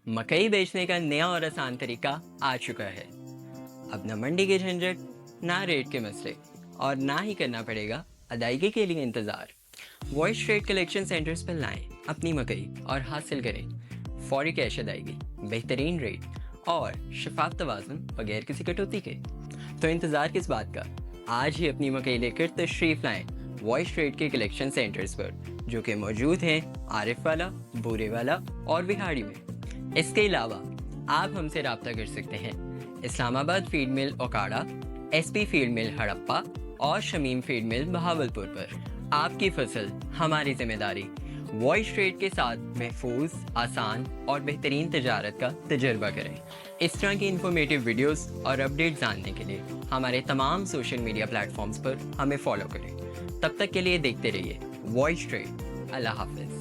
मकई बेचने का नया और आसान तरीका आ चुका है। अब न मंडी के झंझट, ना रेट के मसले और ना ही करना पड़ेगा अदायगी के लिए इंतज़ार। वॉइस ट्रेड कलेक्शन सेंटर्स पर लाएं अपनी मकई और हासिल करें फौरी कैश अदायगी, बेहतरीन रेट और शफाफ तवाज़ुन बगैर किसी कटौती के। तो इंतज़ार किस बात का, आज ही अपनी मकई लेकर तशरीफ़ लाएं वॉइस ट्रेड के कलेक्शन सेंटर्स पर, जो कि मौजूद हैं आरिफ वाला, बूरे वाला और विहाड़ी में। इसके अलावा आप हमसे रब्ता कर सकते हैं इस्लामाबाद फीड मिल ओकाड़ा, एसपी फीड मिल हड़प्पा और शमीम फीड मिल बहावलपुर पर। आपकी फसल हमारी जिम्मेदारी। वॉइस ट्रेड के साथ महफूज, आसान और बेहतरीन तजारत का तजर्बा करें। इस तरह की इंफॉर्मेटिव वीडियोस और अपडेट जानने के लिए हमारे तमाम सोशल मीडिया प्लेटफॉर्म्स पर हमें फॉलो करें। तब तक के लिए देखते रहिए वॉइस ट्रेड। अल्लाह हाफिज़।